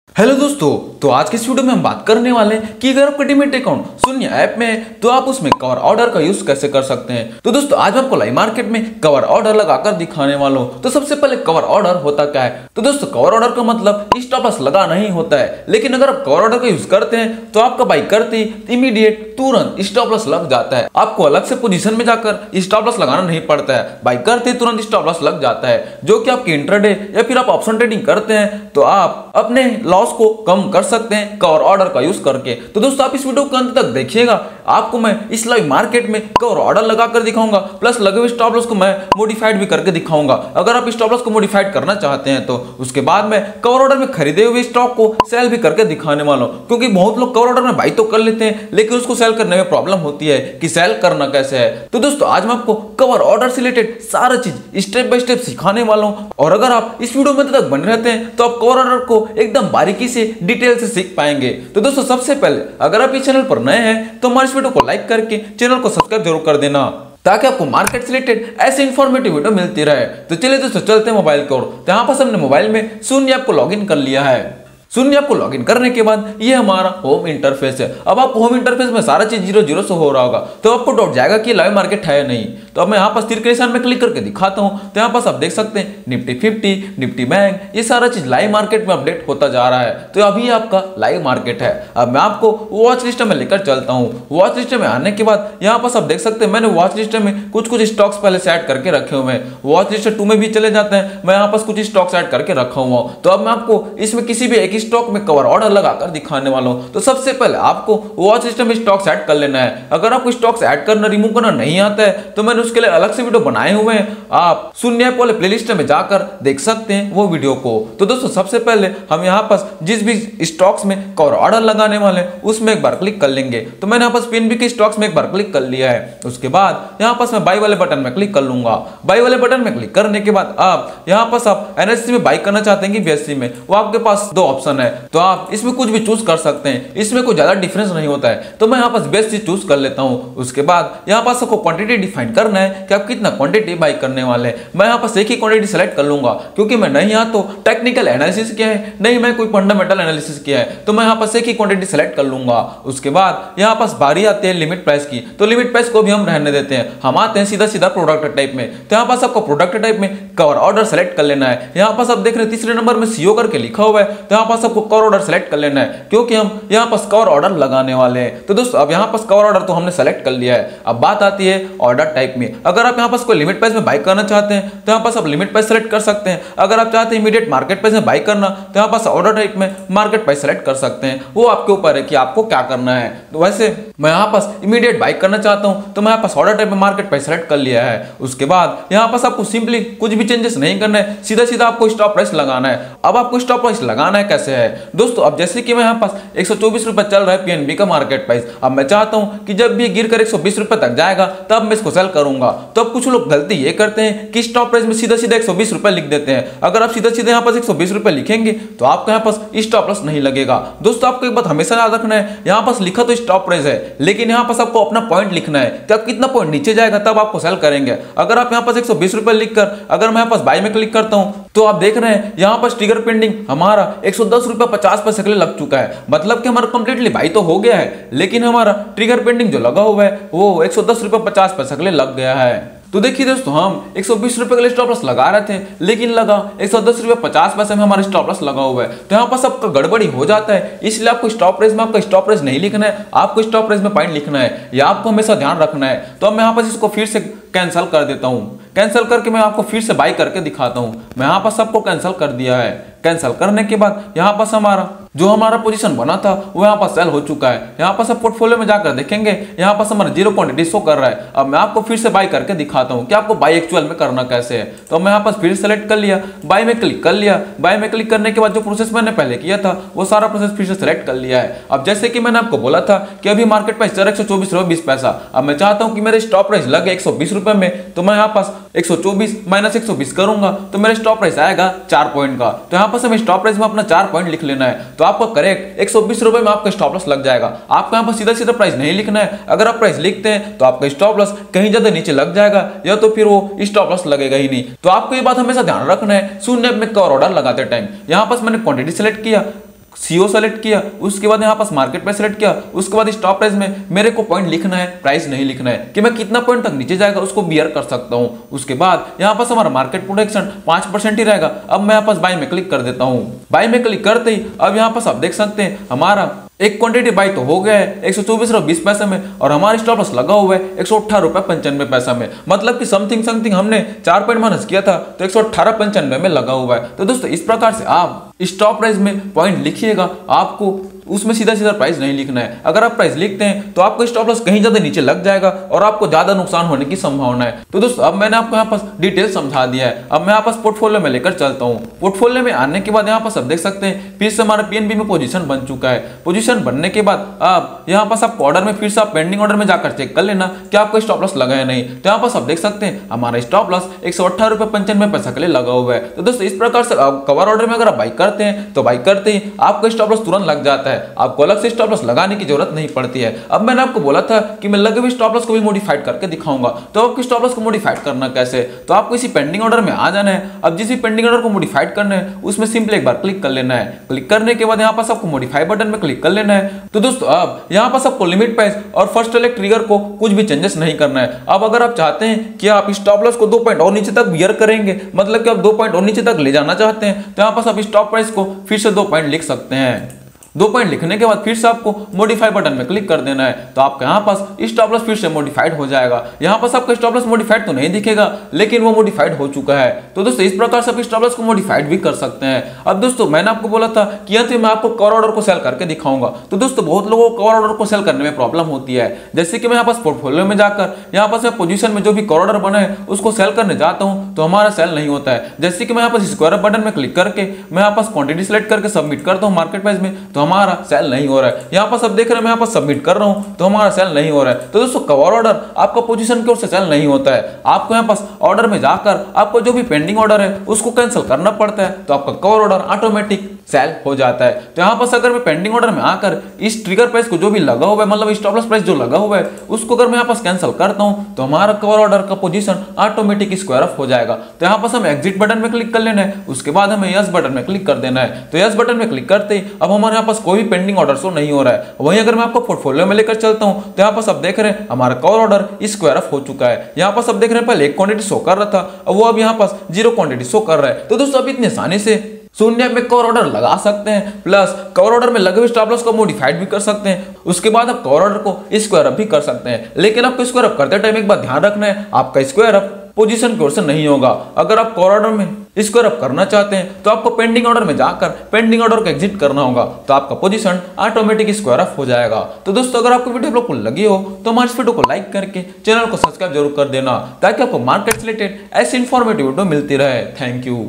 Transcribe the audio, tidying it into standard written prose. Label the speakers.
Speaker 1: Hello दोस्तों, तो आज के इस वीडियो में हम बात करने वाले हैं कि अगर आपका डीमैट अकाउंट शून्य ऐप में है तो आप उसमें कवर ऑर्डर का यूज कैसे कर सकते हैं। तो दोस्तों आज मैं आपको लाइव मार्केट में कवर ऑर्डर लगाकर दिखाने वाला हूं। तो सबसे पहले कवर ऑर्डर होता क्या है। तो दोस्तों कवर ऑर्डर का मतलब स्टॉप लॉस लगा नहीं होता है, लेकिन अगर आप कवर ऑर्डर का यूज करते हैं तो आपका बाई करते ही इमीडिएट तुरंत स्टॉप लॉस लग जाता है। आपको अलग से पोजीशन में जाकर स्टॉप लॉस लगाना नहीं पड़ता है, बाई करते ही तुरंत स्टॉप लॉस लग जाता है। जो कि आपकी इंट्राडे या फिर आप ऑप्शन ट्रेडिंग करते हैं तो आप अपने लॉस को कम कर सकते हैं कवर ऑर्डर का यूज करके। तो दोस्तों आप इस वीडियो को अंत तक देखिएगा, आपको मैं इस लाइव मार्केट में कवर ऑर्डर लगाकर दिखाऊंगा, प्लस लगे हुए स्टॉप लॉस को मैं मॉडिफाइड भी करके दिखाऊंगा। अगर आप स्टॉप लॉस को मॉडिफाइड करना चाहते हैं तो उसके बाद में कवर ऑर्डर में खरीदे हुए स्टॉक को सेल भी करके दिखाने वाला हूं, क्योंकि बहुत लोग कवर ऑर्डर में बाई तो कर लेते हैं लेकिन उसको सेल करने में प्रॉब्लम होती है कि सेल करना कैसे है। तो दोस्तों आज मैं आपको कवर ऑर्डर से रिलेटेड सारा चीज स्टेप बाय स्टेप सिखाने वाला हूं, और अगर आप इस वीडियो में तक बने रहते हैं तो आप कवर ऑर्डर को एकदम बारीकी से डिटेल से सीख पाएंगे। तो दोस्तों सबसे पहले अगर आप इस चैनल पर नए हैं तो हमारे इस वीडियो को लाइक करके चैनल को सब्सक्राइब जरूर कर देना, ताकि आपको मार्केट से रिलेटेड ऐसे इंफॉर्मेटिव वीडियो मिलती रहे। तो चलिए दोस्तों चलते हैं मोबाइल की ओर। तो यहाँ पर हमने मोबाइल में शून्य ऐप को लॉगिन कर लिया है। शून्य ऐप को लॉगिन करने के बाद ये हमारा होम इंटरफेस है। अब आपको होम इंटरफेस में सारा चीज 0 से हो रहा होगा, तो आपको डाउट जाएगा कि लाइव मार्केट है या नहीं। तो अब मैं यहाँ पर तीर के निशान में क्लिक करके दिखाता हूँ। तो यहाँ पर आप देख सकते हैं निफ्टी 50, निफ्टी बैंक, ये सारा चीज लाइव मार्केट में अपडेट होता जा रहा है। तो अभी आपका लाइव मार्केट है। अब मैं आपको वॉच लिस्ट में लेकर चलता हूँ। वॉच लिस्ट में आने के बाद यहाँ पर आप देख सकते हैं मैंने वॉच लिस्ट में कुछ स्टॉक्स पहले से ऐड करके रखे हुए हैं। वॉच लिस्ट 2 में भी चले जाते हैं, मैं यहाँ पर कुछ स्टॉक्स ऐड करके रखा हुआ हूँ। तो अब मैं आपको इसमें किसी भी एक स्टॉक में कवर ऑर्डर लगाकर दिखाने वाला हूं। तो सबसे पहले आपको वॉच लिस्ट में स्टॉक्स ऐड कर लेना है। अगर आपको स्टॉक्स ऐड करना रिमूव करना नहीं आता है तो मैंने उसके लिए अलग से वीडियो बनाए हुए हैं, आप शून्य ऐप वाले प्लेलिस्ट में जाकर देख सकते हैं वो वीडियो को। तो दोस्तों सबसे पहले हम यहाँ पर जिस भी स्टॉक्स में कवर ऑर्डर लगाने वाले हैं उसमें एक बार क्लिक कर लेंगे। तो मैंने यहाँ पर पीएनबी के स्टॉक्स में एक बार क्लिक कर लिया है। उसके बाद यहाँ पर मैं बाई वाले बटन में क्लिक कर लूंगा। बाई वाले बटन में क्लिक करने के बाद आप यहाँ पर आप एनएससी में बाई करना चाहते हैं कि बीएससी में, वो आपके पास 2 ऑप्शन है। तो आप इसमें कुछ भी चूज कर सकते हैं, इसमें कोई ज्यादा डिफरेंस नहीं होता है। तो मैं यहाँ पर बेस्ट चीज चूज कर लेता हूँ। उसके बाद यहाँ पर आपको क्वांटिटी डिफाइन करना है कि आप कितना क्वांटिटी बाई करने वाले हैं। मैं यहाँ पर एक ही क्वांटिटी सेलेक्ट कर लूंगा, क्योंकि मैं नहीं यहाँ तो टेक्निकल एनालिसिस किया है, नहीं मैं कोई फंडामेंटल एनालिसिस किया है। तो मैं यहाँ पर एक ही क्वांटिटी सेलेक्ट कर लूंगा। उसके बाद यहाँ पर बारी आती है लिमिट प्राइस की, तो लिमिट प्राइस को भी हम रहने देते हैं। हम आते हैं सीधा सीधा प्रोडक्ट टाइप में। तो यहाँ पर आपको प्रोडक्ट टाइप में कवर ऑर्डर सेलेक्ट कर लेना है। यहाँ पर आप देख रहे हैं तीसरे नंबर में सीओ करके लिखा हुआ है। तो यहाँ पर आपको कवर ऑर्डर सेलेक्ट कर लेना है, क्योंकि हम यहाँ पर कवर ऑर्डर लगाने वाले हैं। तो दोस्तों अब यहाँ पर कवर ऑर्डर तो हमने सेलेक्ट कर लिया है। अब बात आती है ऑर्डर टाइप में। अगर आप यहाँ पर कोई लिमिट प्राइस में बाई करना चाहते हैं तो यहाँ पर आप लिमिट प्राइस सेलेक्ट कर सकते हैं। अगर आप चाहते हैं इमीडिएट मार्केट प्राइस में बाई करना तो यहाँ पर ऑर्डर टाइप में मार्केट प्राइस सेलेक्ट कर सकते हैं। वो आपके ऊपर है कि आपको क्या करना है। तो वैसे मैं यहाँ पर इमीडिएट बाई करना चाहता हूँ तो मैं यहाँ पर ऑर्डर टाइप में मार्केट प्राइस सेलेक्ट कर लिया है। उसके बाद यहाँ पर आपको सिंपली कुछ भी चेंजेस नहीं करना है, सीधा सीधा आपको स्टॉप प्राइस लगाना है। अब आपको स्टॉप प्राइस लगाना है कैसे है दोस्तों। अब जैसे कि मैं यहाँ पास 124 रुपए चल रहा है पीएनबी का मार्केट प्राइस। अब मैं चाहता हूं कि जब भी गिर कर 120 रुपए तक जाएगा तब मैं इसको सेल करूंगा। तो अब कुछ लोग गलती ये करते हैं कि स्टॉप प्राइस में सीधा सीधा 120 रुपए लिख देते हैं। अगर आप सीधा सीधा यहाँ पर 120 रुपए लिखेंगे तो आपको यहाँ पर स्टॉप लॉस नहीं लगेगा। दोस्तों आपको एक बात हमेशा याद रखना है, यहाँ पर लिखा तो स्टॉप प्राइस है, लेकिन यहाँ पर आपको अपना पॉइंट लिखना है कि आप कितना पॉइंट नीचे जाएगा तब आपको सेल करेंगे। अगर आप यहाँ पर 120 रुपए लिखकर अगर मैं यहाँ पर बाई में क्लिक करता हूँ तो आप देख रहे हैं यहाँ पर ट्रिगर पेंडिंग हमारा 110 रुपए 50 पैसे के लिए लग चुका है। मतलब कि हमारा कंप्लीटली बाई तो हो गया है, लेकिन हमारा ट्रिगर पेंडिंग जो लगा हुआ है वो 110 रुपए 50 पैसे के लिए लग गया है। तो देखिए दोस्तों हम 120 रुपए के लिए स्टॉप लॉस लगा रहे थे, लेकिन लगा 110 रुपए 50 पैसे में हमारा स्टॉप लॉस लगा हुआ है। तो यहाँ पर सबका गड़बड़ी हो जाता है, इसलिए आपको स्टॉप प्राइस में आपका स्टॉप प्राइस नहीं लिखना है, आपको स्टॉप प्राइस में पॉइंट लिखना है। यह आपको हमेशा ध्यान रखना है। तो अब मैं यहाँ पर इसको फिर से कैंसिल कर देता हूँ। कैंसिल करके मैं आपको फिर से बाई करके दिखाता हूँ। मैं यहाँ पर सबको कैंसिल कर दिया है। कैंसिल करने के बाद यहाँ पर हमारा जो हमारा पोजीशन बना था वो यहाँ पर सेल हो चुका है। यहाँ पर सब पोर्टफोलियो में जाकर देखेंगे, यहाँ पर हमारा 0 क्वांटिटी शो कर रहा है। अब मैं आपको फिर से बाई करके दिखाता हूँ कि आपको बाई एक्चुअल में करना कैसे है। तो मैं यहाँ पर फिर सेलेक्ट कर लिया, बाई में क्लिक कर लिया। बाई में क्लिक करने के बाद जो प्रोसेस मैंने पहले किया था वो सारा प्रोसेस फिर से सेलेक्ट कर लिया है। अब जैसे कि मैंने आपको बोला था कि अभी मार्केट प्राइस 124 रुपए 20 पैसा। अब मैं चाहता हूँ कि मेरे स्टॉप प्राइस लगे 120 रुपए में, तो मैं यहाँ पास 124 माइनस 120 करूंगा तो मेरा स्टॉप प्राइस आएगा 4 पॉइंट का। तो यहाँ पर हमें स्टॉप प्राइस में अपना 4 पॉइंट लिख लेना है। तो आपको करेक्ट 120 रुपए में आपका स्टॉप लॉस लग जाएगा। आपको यहाँ पर सीधा सीधा प्राइस नहीं लिखना है। अगर आप प्राइस लिखते हैं तो आपका स्टॉप लॉस कहीं ज्यादा नीचे लग जाएगा, या तो फिर वो स्टॉप लॉस लगेगा ही नहीं। तो आपको ये बात हमेशा ध्यान रखना है शून्य में कवर ऑर्डर लगाते टाइम। यहाँ पर मैंने क्वांटिटी सेलेक्ट किया, सीओ सेलेक्ट किया, उसके बाद यहाँ पास मार्केट प्राइस सेलेक्ट किया, उसके बाद स्टॉप प्राइस में मेरे को पॉइंट लिखना है, प्राइस नहीं लिखना है कि मैं कितना पॉइंट तक नीचे जाएगा उसको बियर कर सकता हूँ। उसके बाद यहाँ पास हमारा मार्केट प्रोटेक्शन 5% ही रहेगा। अब मैं यहाँ पास बाय में क्लिक कर देता हूँ। बाय में क्लिक करते ही अब यहाँ पास आप देख सकते हैं हमारा एक क्वांटिटी बाई तो हो गया है 124.20 में और हमारा स्टॉप लॉस लगा हुआ है 118.95 में। मतलब कि समथिंग हमने 4 पॉइंट माइनस किया था तो 118.95 में लगा हुआ है। तो दोस्तों इस प्रकार से आप स्टॉप प्राइस में पॉइंट लिखिएगा, आपको उसमें सीधा प्राइस नहीं लिखना है। अगर आप प्राइस लिखते हैं तो आपको स्टॉप लॉस कहीं ज्यादा नीचे लग जाएगा और आपको ज्यादा नुकसान होने की संभावना है। तो दोस्तों अब मैंने आपको यहाँ पास डिटेल समझा दिया है। अब मैं यहाँ पास पोर्टफोलियो में लेकर चलता हूँ। पोर्टफोलियो में आने के बाद यहाँ पास आप देख सकते हैं फिर से हमारा पीएनबी में पोजीशन बन चुका है। पोजीशन बनने के बाद अब यहाँ पास आपको ऑर्डर में फिर से आप पेंडिंग ऑर्डर में जाकर चेक कर लेना कि आपको स्टॉप लॉस लगा है नहीं। तो यहाँ पास आप देख सकते हैं हमारा स्टॉप लॉस 118.95 के लिए लगा हुआ है। तो दोस्तों इस प्रकार से कवर ऑर्डर में अगर आप बाई करते हैं तो बाई करते ही आपको स्टॉप लॉस तुरंत लग जाता है, आपको अलग से स्टॉप लॉस लगाने की जरूरत नहीं पड़ती है। अब मैंने आपको बोला था कि मैं लगे हुए स्टॉप लॉस को भी मॉडिफाइड करके दिखाऊंगा। तो आपको स्टॉप लॉस को मॉडिफाइड करना कैसे, तो आपको इसी पेंडिंग ऑर्डर में आ जाना है। अब जिस भी पेंडिंग ऑर्डर को मॉडिफाइड करना है उसमें सिंपली एक बार क्लिक कर लेना है। क्लिक करने के बाद यहाँ पास आपको मॉडिफाई बटन में क्लिक कर लेना है। तो दोस्तों अब यहाँ पास आपको लिमिट प्राइस और फर्स्ट सेलेक्ट ट्रिगर को कुछ भी चेंजेस नहीं करना है। अब अगर आप चाहते हैं कि आप स्टॉप लॉस को 2 पॉइंट और नीचे तक बियर करेंगे, मतलब कि आप 2 पॉइंट और नीचे तक ले जाना चाहते हैं, तो यहाँ पास आप स्टॉप प्राइस को फिर से 2 पॉइंट लिख सकते हैं। 2 पॉइंट लिखने के बाद फिर से आपको मॉडिफाई बटन में क्लिक कर देना है। तो आपका यहाँ पास स्टॉप लॉस फिर से मॉडिफाइड हो जाएगा। यहाँ पास आपका स्टॉप लॉस मॉडिफाइड तो नहीं दिखेगा लेकिन वो मॉडिफाइड हो चुका है। तो दोस्तों इस प्रकार से आप स्टॉप लॉस को मॉडिफाइड भी कर सकते हैं। अब दोस्तों मैंने आपको बोला था कि यहाँ मैं आपको कवर ऑर्डर को सेल करके दिखाऊंगा। तो दोस्तों बहुत लोगों को कवर ऑर्डर को सेल करने में प्रॉब्लम होती है। जैसे कि मैं यहाँ पास पोर्टफोलियो में जाकर यहाँ पास मैं पोजीशन में जो भी कवर ऑर्डर बना है उसको सेल करने जाता हूँ तो हमारा सेल नहीं होता है। जैसे कि मैं यहाँ पास स्क्वायर बटन में क्लिक करके मैं यहाँ पास क्वांटिटी सेलेक्ट करके सबमिट करता हूँ मार्केट प्राइस में, तो हमारा सेल नहीं हो रहा है। यहाँ पर सब देख रहे हैं मैं यहाँ पर सबमिट कर रहा हूँ तो हमारा सेल नहीं हो रहा है। तो दोस्तों कवर ऑर्डर आपका पोजीशन की ओर से सेल नहीं होता है। आपको यहाँ पास ऑर्डर में जाकर आपको जो भी पेंडिंग ऑर्डर है उसको कैंसिल करना पड़ता है, तो आपका कवर ऑर्डर ऑटोमेटिक सेल हो जाता है। तो यहाँ पर अगर मैं पेंडिंग ऑर्डर में आकर इस ट्रिगर प्राइस को जो भी लगा हुआ है, मतलब स्टॉप लॉस प्राइस जो लगा हुआ है उसको अगर मैं यहाँ पास कैंसिल करता हूँ तो हमारा कवर ऑर्डर का पोजीशन ऑटोमेटिक स्क्वायर ऑफ हो जाएगा। तो यहाँ पास हमें एग्जिट बटन में क्लिक कर लेना है, उसके बाद हमें यस बटन में क्लिक कर देना है। तो यस बटन में क्लिक करते ही अब हमारे यहाँ पास कोई भी पेंडिंग ऑर्डर शो नहीं हो रहा है। वहीं अगर मैं आपको पोर्टफोलियो में लेकर चलता हूं तो यहाँ पर सब देख रहे हैं हमारा कवर ऑर्डर स्क्वायर ऑफ हो चुका है। यहाँ पर सब देख रहे हैं पहले 1 क्वांटिटी शो कर रहा था, वो अब यहाँ पास 0 क्वांटिटी शो कर रहा है। तो दोस्तों अब इतनी आसानी से शून्य में कवर ऑर्डर लगा सकते हैं, प्लस कवर ऑर्डर में लगे हुए स्टॉप लॉस को मॉडिफाइड भी कर सकते हैं। उसके बाद आप कवर ऑर्डर को स्क्वायर अप भी कर सकते हैं। लेकिन आपको स्क्वायर अप करते टाइम एक बात ध्यान रखना है, आपका स्क्वायर अप पोजीशन की ओर से नहीं होगा। अगर आप कवर ऑर्डर में स्क्वायर अप करना चाहते हैं तो आपको पेंडिंग ऑर्डर में जाकर पेंडिंग ऑर्डर को एग्जिट करना होगा, तो आपका पोजीशन ऑटोमेटिक स्क्वायर अप हो जाएगा। तो दोस्तों अगर आपको वीडियो आपको लगी हो तो हमारे इस वीडियो को लाइक करके चैनल को सब्सक्राइब जरूर कर देना, ताकि आपको मार्केट से रिलेटेड ऐसी इंफॉर्मेटिव वीडियो मिलती रहे। Thank you.